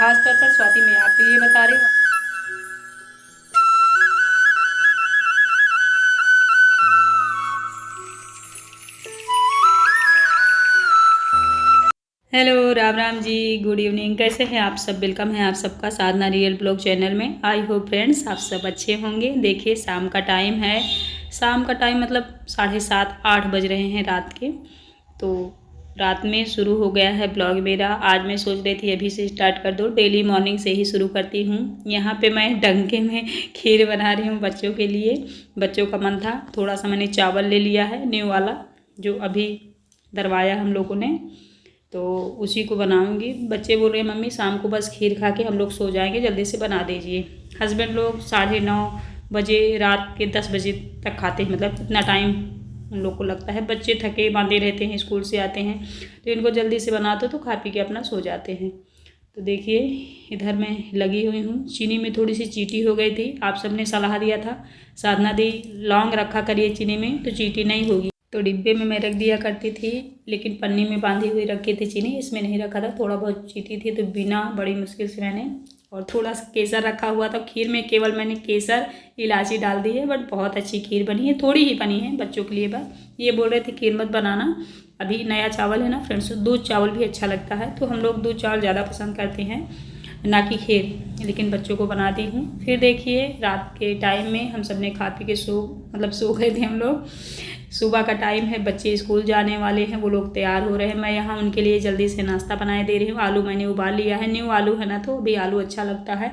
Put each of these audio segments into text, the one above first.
खास तौर पर स्वाति मैं आपके लिए बता रही हूँ। Hello, Ram Ram ji, good evening. कैसे हैं आप सब? वेलकम है आप सबका साधना रियल ब्लॉग चैनल में। आई होप फ्रेंड्स आप सब अच्छे होंगे। देखिए शाम का टाइम है। शाम का टाइम मतलब 7:30-8 बज रहे हैं रात के। तो रात में शुरू हो गया है ब्लॉग मेरा। आज मैं सोच रही थी अभी से स्टार्ट कर दो, डेली मॉर्निंग से ही शुरू करती हूँ। यहाँ पे मैं डंके में खीर बना रही हूँ बच्चों के लिए। बच्चों का मन था, थोड़ा सा मैंने चावल ले लिया है न्यू वाला, जो अभी दरवाया हम लोगों ने, तो उसी को बनाऊंगी। बच्चे बोल रहे हैं मम्मी शाम को बस खीर खा के हम लोग सो जाएंगे, जल्दी से बना दीजिए। हस्बैंड लोग 9:30 बजे, रात के 10 बजे तक खाते हैं, मतलब इतना टाइम उन लोग को लगता है। बच्चे थके बांधे रहते हैं, स्कूल से आते हैं, तो इनको जल्दी से बना दो तो खा पी के अपना सो जाते हैं। तो देखिए इधर मैं लगी हुई हूँ। चीनी में थोड़ी सी चीटी हो गई थी। आप सबने सलाह दिया था साधना दी लौंग रखा करिए चीनी में तो चीटी नहीं होगी। तो डिब्बे में मैं रख दिया करती थी, लेकिन पन्नी में बांधी हुई रखी थी चीनी, इसमें नहीं रखा था। थोड़ा बहुत चीटी थी तो बिना बड़ी मुश्किल से मैंने, और थोड़ा सा केसर रखा हुआ था। खीर में केवल मैंने केसर इलायची डाल दी है, बट बहुत अच्छी खीर बनी है। थोड़ी ही बनी है बच्चों के लिए बस। ये बोल रहे थे खीर मत बनाना, अभी नया चावल है ना फ्रेंड्स, दूध चावल भी अच्छा लगता है, तो हम लोग दूध चावल ज़्यादा पसंद करते हैं ना कि खीर, लेकिन बच्चों को बना दी हूँ। फिर देखिए रात के टाइम में हम सब ने खा पी के सो गए थे हम लोग। सुबह का टाइम है, बच्चे स्कूल जाने वाले हैं, वो लोग तैयार हो रहे हैं। मैं यहाँ उनके लिए जल्दी से नाश्ता बनाए दे रही हूँ। आलू मैंने उबाल लिया है, न्यू आलू है ना, तो अभी आलू अच्छा लगता है।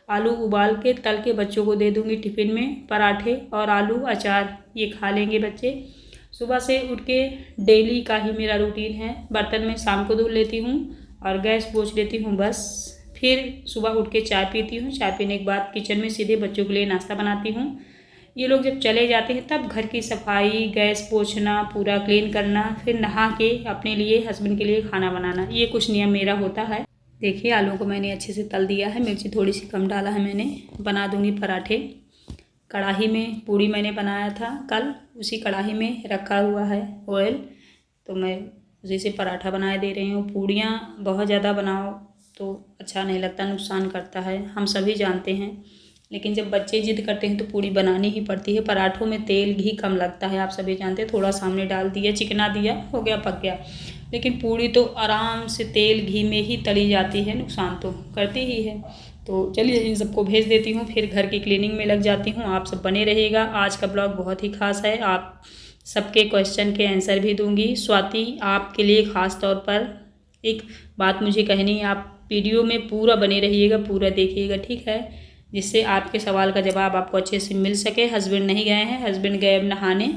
आलू उबाल के तल के बच्चों को दे दूँगी टिफ़िन में। पराठे और आलू अचार ये खा लेंगे बच्चे। सुबह से उठ के डेली का ही मेरा रूटीन है, बर्तन में शाम को धुल लेती हूँ और गैस पोंछ लेती हूँ बस। फिर सुबह उठ के चाय पीती हूँ। चाय पीने के बाद किचन में सीधे बच्चों के लिए नाश्ता बनाती हूँ। ये लोग जब चले जाते हैं तब घर की सफाई, गैस पोंछना, पूरा क्लीन करना, फिर नहा के अपने लिए, हस्बैंड के लिए खाना बनाना, ये कुछ नियम मेरा होता है। देखिए आलू को मैंने अच्छे से तल दिया है, मिर्ची थोड़ी सी कम डाला है मैंने। बना दूंगी पराठे। कढ़ाई में पूड़ी मैंने बनाया था कल, उसी कढ़ाई में रखा हुआ है ऑयल, तो मैं उसी से पराठा बनाए दे रही हूँ। पूड़ियाँ बहुत ज़्यादा बनाओ तो अच्छा नहीं लगता, नुकसान करता है, हम सभी जानते हैं, लेकिन जब बच्चे जिद करते हैं तो पूड़ी बनानी ही पड़ती है। पराठों में तेल घी कम लगता है, आप सभी जानते हैं। थोड़ा सामने डाल दिया, चिकना दिया, हो गया, पक गया। लेकिन पूड़ी तो आराम से तेल घी में ही तली जाती है, नुकसान तो करती ही है। तो चलिए इन सबको भेज देती हूँ, फिर घर की क्लीनिंग में लग जाती हूँ। आप सब बने रहिएगा, आज का ब्लॉग बहुत ही खास है। आप सबके क्वेश्चन के आंसर भी दूंगी। स्वाति आपके लिए ख़ास तौर पर एक बात मुझे कहनी है, आप वीडियो में पूरा बने रहिएगा, पूरा देखिएगा, ठीक है, जिससे आपके सवाल का जवाब आपको अच्छे से मिल सके। हस्बैंड नहीं गए हैं, हस्बैंड गए अब नहाने,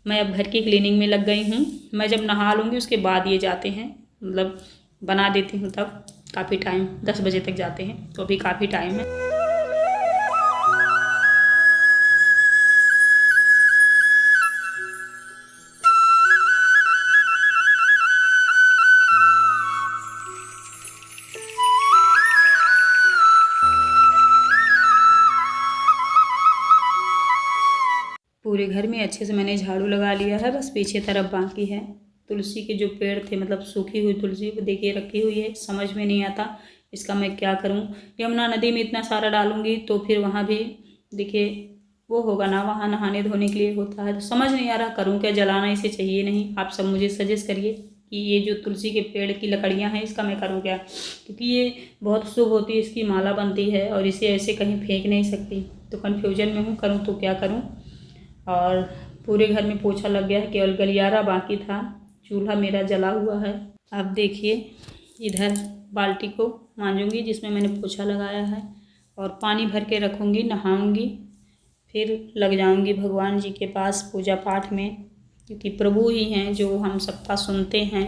मैं अब घर की क्लीनिंग में लग गई हूँ। मैं जब नहा लूँगी उसके बाद ये जाते हैं, मतलब बना देती हूँ तब। काफ़ी टाइम 10 बजे तक जाते हैं, तो अभी काफ़ी टाइम है। पूरे घर में अच्छे से मैंने झाड़ू लगा लिया है, बस पीछे तरफ बाकी है। तुलसी के जो पेड़ थे, मतलब सूखी हुई तुलसी देखिए रखी हुई है, समझ में नहीं आता इसका मैं क्या करूं। यमुना नदी में इतना सारा डालूंगी तो फिर वहाँ भी देखिए वो होगा ना, वहाँ नहाने धोने के लिए होता है, तो समझ नहीं आ रहा करूँ क्या। जलाना इसे चाहिए नहीं, आप सब मुझे सजेस्ट करिए कि ये जो तुलसी के पेड़ की लकड़ियाँ हैं इसका मैं करूँ क्या, क्योंकि ये बहुत शुभ होती है, इसकी माला बनती है और इसे ऐसे कहीं फेंक नहीं सकती। तो कन्फ्यूजन में हूँ, करूँ तो क्या करूँ। और पूरे घर में पोछा लग गया है, केवल गलियारा बाकी था। चूल्हा मेरा जला हुआ है। अब देखिए इधर बाल्टी को मांजूंगी जिसमें मैंने पोछा लगाया है, और पानी भर के रखूँगी, नहाऊंगी, फिर लग जाऊंगी भगवान जी के पास पूजा पाठ में, क्योंकि प्रभु ही हैं जो हम सबका सुनते हैं।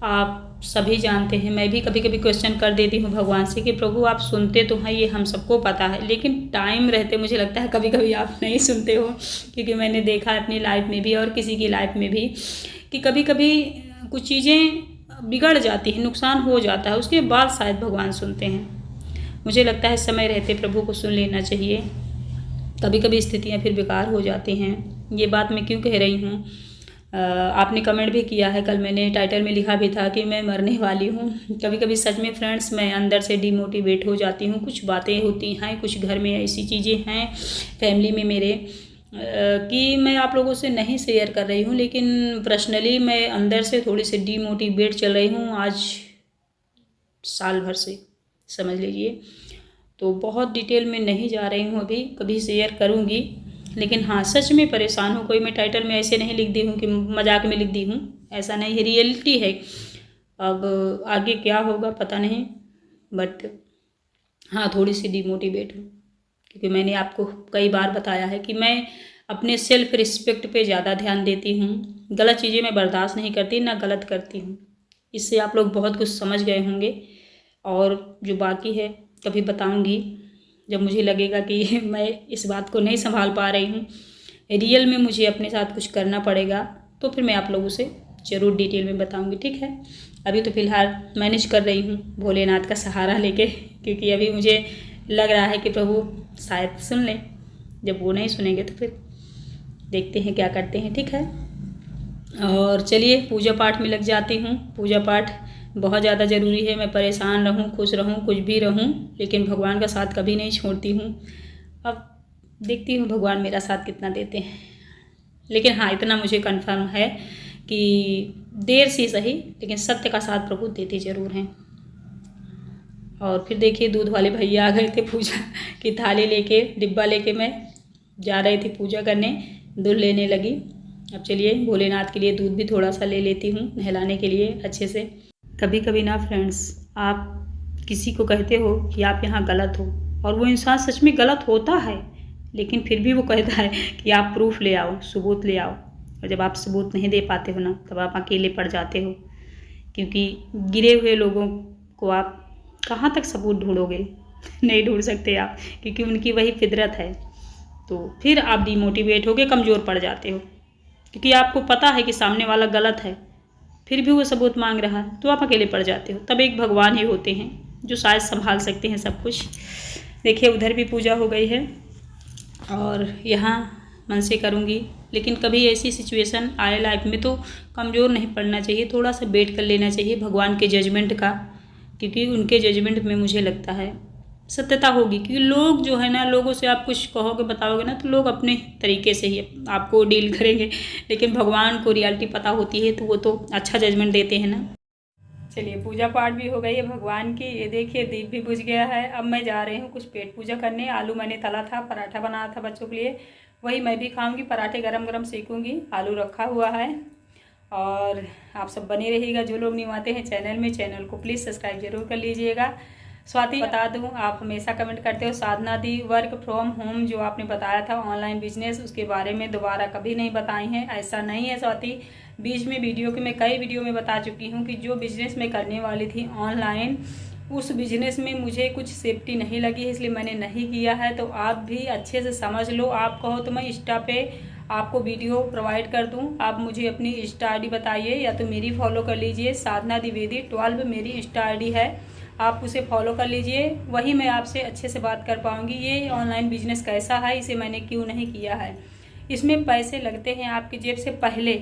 आप सभी जानते हैं, मैं भी कभी कभी क्वेश्चन कर देती हूँ भगवान से कि प्रभु आप सुनते तो हैं, ये हम सबको पता है, लेकिन टाइम रहते मुझे लगता है कभी कभी आप नहीं सुनते हो। क्योंकि मैंने देखा है अपनी लाइफ में भी और किसी की लाइफ में भी कि कभी कभी कुछ चीज़ें बिगड़ जाती हैं, नुकसान हो जाता है, उसके बाद शायद भगवान सुनते हैं। मुझे लगता है समय रहते प्रभु को सुन लेना चाहिए। कभी कभी स्थितियाँ फिर बेकार हो जाती हैं। ये बात मैं क्यों कह रही हूँ, आपने कमेंट भी किया है, कल मैंने टाइटल में लिखा भी था कि मैं मरने वाली हूँ। कभी कभी सच में फ्रेंड्स मैं अंदर से डिमोटिवेट हो जाती हूँ। कुछ बातें होती हैं, कुछ घर में ऐसी चीज़ें हैं फैमिली में मेरे कि मैं आप लोगों से नहीं शेयर कर रही हूँ, लेकिन पर्सनली मैं अंदर से थोड़ी सी डिमोटिवेट चल रही हूँ आज साल भर से, समझ लीजिए। तो बहुत डिटेल में नहीं जा रही हूँ, अभी कभी शेयर करूँगी। लेकिन हाँ, सच में परेशान हूँ। कोई मैं टाइटल में ऐसे नहीं लिख दी हूँ कि मजाक में लिख दी हूँ, ऐसा नहीं है, रियलिटी है। अब आगे क्या होगा पता नहीं, बट हाँ थोड़ी सी डिमोटिवेट हूँ, क्योंकि मैंने आपको कई बार बताया है कि मैं अपने सेल्फ रिस्पेक्ट पे ज़्यादा ध्यान देती हूँ। गलत चीज़ें मैं बर्दाश्त नहीं करती, ना गलत करती हूँ। इससे आप लोग बहुत कुछ समझ गए होंगे, और जो बाकी है कभी बताऊँगी जब मुझे लगेगा कि मैं इस बात को नहीं संभाल पा रही हूँ, रियल में मुझे अपने साथ कुछ करना पड़ेगा, तो फिर मैं आप लोगों से ज़रूर डिटेल में बताऊँगी, ठीक है। अभी तो फ़िलहाल मैनेज कर रही हूँ भोलेनाथ का सहारा लेके, क्योंकि अभी मुझे लग रहा है कि प्रभु शायद सुन लें। जब वो नहीं सुनेंगे तो फिर देखते हैं क्या करते हैं, ठीक है। और चलिए पूजा पाठ में लग जाती हूँ। पूजा पाठ बहुत ज़्यादा ज़रूरी है। मैं परेशान रहूँ, खुश रहूँ, कुछ भी रहूँ, लेकिन भगवान का साथ कभी नहीं छोड़ती हूँ। अब देखती हूँ भगवान मेरा साथ कितना देते हैं। लेकिन हाँ, इतना मुझे कंफर्म है कि देर से सही, लेकिन सत्य का साथ प्रभु देते ज़रूर हैं। और फिर देखिए दूध वाले भैया आ गए थे पूजा की थाली लेके, डिब्बा लेके मैं जा रही थी पूजा करने, दूध लेने लगी। अब चलिए भोलेनाथ के लिए दूध भी थोड़ा सा ले लेती हूँ नहलाने के लिए अच्छे से। कभी कभी ना फ्रेंड्स, आप किसी को कहते हो कि आप यहाँ गलत हो, और वो इंसान सच में गलत होता है, लेकिन फिर भी वो कहता है कि आप प्रूफ ले आओ, सबूत ले आओ। और जब आप सबूत नहीं दे पाते हो ना, तब आप अकेले पड़ जाते हो, क्योंकि गिरे हुए लोगों को आप कहाँ तक सबूत ढूंढोगे? नहीं ढूंढ सकते आप, क्योंकि उनकी वही फितरत है। तो फिर आप डिमोटिवेट होकर कमज़ोर पड़ जाते हो, क्योंकि आपको पता है कि सामने वाला गलत है, फिर भी वो सबूत मांग रहा है, तो आप अकेले पड़ जाते हो। तब एक भगवान ही होते हैं जो शायद संभाल सकते हैं सब कुछ। देखिए उधर भी पूजा हो गई है, और यहाँ मन से करूँगी। लेकिन कभी ऐसी सिचुएशन आए लाइफ में तो कमज़ोर नहीं पड़ना चाहिए, थोड़ा सा वेट कर लेना चाहिए भगवान के जजमेंट का, क्योंकि उनके जजमेंट में मुझे लगता है सत्यता होगी। क्योंकि लोग जो है ना, लोगों से आप कुछ कहोगे बताओगे ना, तो लोग अपने तरीके से ही आपको डील करेंगे, लेकिन भगवान को रियलिटी पता होती है, तो वो तो अच्छा जजमेंट देते हैं ना। चलिए पूजा पाठ भी हो गई है भगवान की। ये देखिए दीप भी बुझ गया है। अब मैं जा रही हूँ कुछ पेट पूजा करने। आलू मैंने तला था, पराठा बनाया था बच्चों के लिए, वही मैं भी खाऊंगी। पराठे गरम गरम सेकूंगी, आलू रखा हुआ है। और आप सब बने रहिएगा, जो लोग न्यू आते हैं चैनल में, चैनल को प्लीज़ सब्सक्राइब जरूर कर लीजिएगा। स्वाति बता दूं, आप हमेशा कमेंट करते हो साधना दी वर्क फ्रॉम होम जो आपने बताया था ऑनलाइन बिजनेस, उसके बारे में दोबारा कभी नहीं बताई हैं। ऐसा नहीं है स्वाति, बीच में वीडियो के मैं कई वीडियो में बता चुकी हूँ कि जो बिजनेस मैं करने वाली थी ऑनलाइन, उस बिजनेस में मुझे कुछ सेफ्टी नहीं लगी है, इसलिए मैंने नहीं किया है। तो आप भी अच्छे से समझ लो। आप कहो तो मैं इंस्टा पे आपको वीडियो प्रोवाइड कर दूं। आप मुझे अपनी इंस्टा आईडी बताइए, या तो मेरी फॉलो कर लीजिए, साधना द्विवेदी 12 मेरी इंस्टा आईडी है, आप उसे फॉलो कर लीजिए। वही मैं आपसे अच्छे से बात कर पाऊंगी। ये ऑनलाइन बिजनेस कैसा है, इसे मैंने क्यों नहीं किया है। इसमें पैसे लगते हैं आपकी जेब से पहले।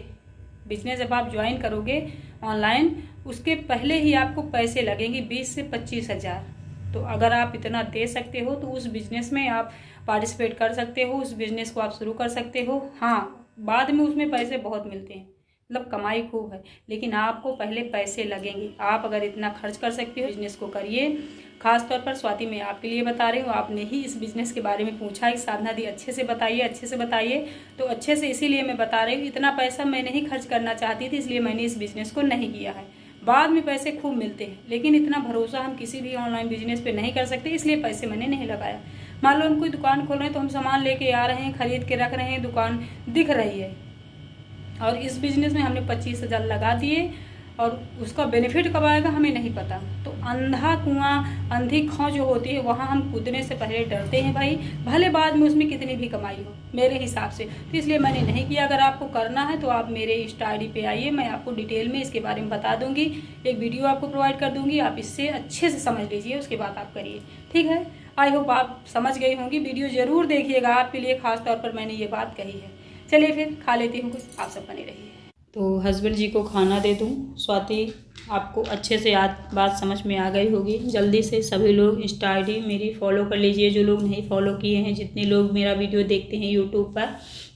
बिजनेस जब आप ज्वाइन करोगे ऑनलाइन, उसके पहले ही आपको पैसे लगेंगे 20 से 25 हज़ार। तो अगर आप इतना दे सकते हो तो उस बिजनेस में आप पार्टिसिपेट कर सकते हो, उस बिजनेस को आप शुरू कर सकते हो। हाँ, बाद में उसमें पैसे बहुत मिलते हैं, मतलब कमाई खूब है, लेकिन आपको पहले पैसे लगेंगे। आप अगर इतना खर्च कर सकते हो, बिजनेस को करिए। खास तौर पर स्वाति मैं आपके लिए बता रही हूँ, आपने ही इस बिजनेस के बारे में पूछा है, साधना दी अच्छे से बताइए, अच्छे से बताइए। तो अच्छे से इसीलिए मैं बता रही हूँ, इतना पैसा मैं नहीं खर्च करना चाहती थी, इसलिए मैंने इस बिजनेस को नहीं किया है। बाद में पैसे खूब मिलते हैं, लेकिन इतना भरोसा हम किसी भी ऑनलाइन बिजनेस पे नहीं कर सकते, इसलिए पैसे मैंने नहीं लगाया। मान लो हम कोई दुकान खोल रहे हैं, तो हम सामान लेके आ रहे हैं, खरीद के रख रहे हैं, दुकान दिख रही है, और इस बिजनेस में हमने 25 हज़ार लगा दिए, और उसका बेनिफिट कब आएगा हमें नहीं पता। तो अंधा कुआं, अंधी खौं जो होती है, वहाँ हम कूदने से पहले डरते हैं भाई, भले बाद में उसमें कितनी भी कमाई हो मेरे हिसाब से। तो इसलिए मैंने नहीं किया। अगर आपको करना है तो आप मेरे इंस्टा आईडी पे आइए, मैं आपको डिटेल में इसके बारे में बता दूंगी, एक वीडियो आपको प्रोवाइड कर दूंगी, आप इससे अच्छे से समझ लीजिए, उसके बाद आप करिए, ठीक है। आई होप आप समझ गई होंगी। वीडियो ज़रूर देखिएगा, आपके लिए खास तौर पर मैंने ये बात कही है। चलिए फिर खा लेती हूँ कुछ, आप सब बने रहिए। तो हस्बैंड जी को खाना दे दूँ। स्वाति, आपको अच्छे से बात समझ में आ गई होगी। जल्दी से सभी लोग इंस्टा आईडी मेरी फॉलो कर लीजिए, जो लोग नहीं फॉलो किए हैं। जितने लोग मेरा वीडियो देखते हैं यूट्यूब पर,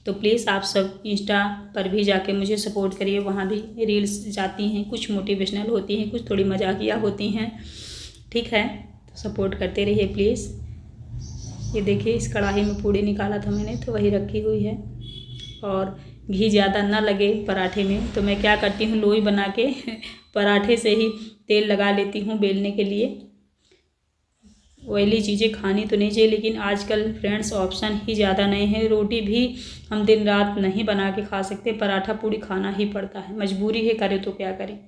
तो प्लीज़ आप सब इंस्टा पर भी जाके मुझे सपोर्ट करिए। वहाँ भी रील्स जाती हैं, कुछ मोटिवेशनल होती हैं, कुछ थोड़ी मजाकिया होती हैं, ठीक है। तो सपोर्ट करते रहिए प्लीज़। ये देखिए, इस कढ़ाई में पूड़ी निकाला था मैंने, तो वही रखी हुई है। और घी ज़्यादा ना लगे पराठे में, तो मैं क्या करती हूँ, लोई बना के पराठे से ही तेल लगा लेती हूँ बेलने के लिए। ऑयली चीज़ें खानी तो नहीं चाहिए, लेकिन आजकल फ्रेंड्स ऑप्शन ही ज़्यादा नहीं है। रोटी भी हम दिन रात नहीं बना के खा सकते, पराठा पूड़ी खाना ही पड़ता है, मजबूरी है, करे तो क्या करें।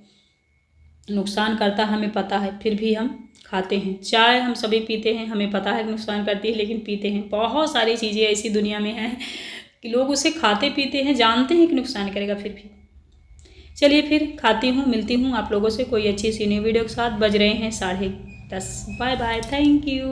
नुकसान करता हमें पता है, फिर भी हम खाते हैं। चाय हम सभी पीते हैं, हमें पता है कि नुकसान करती है, लेकिन पीते हैं। बहुत सारी चीज़ें ऐसी दुनिया में हैं कि लोग उसे खाते पीते हैं, जानते हैं कि नुकसान करेगा, फिर भी। चलिए फिर खाती हूँ, मिलती हूँ आप लोगों से कोई अच्छी सी न्यू वीडियो के साथ। बज रहे हैं 10:30। Bye bye, thank you.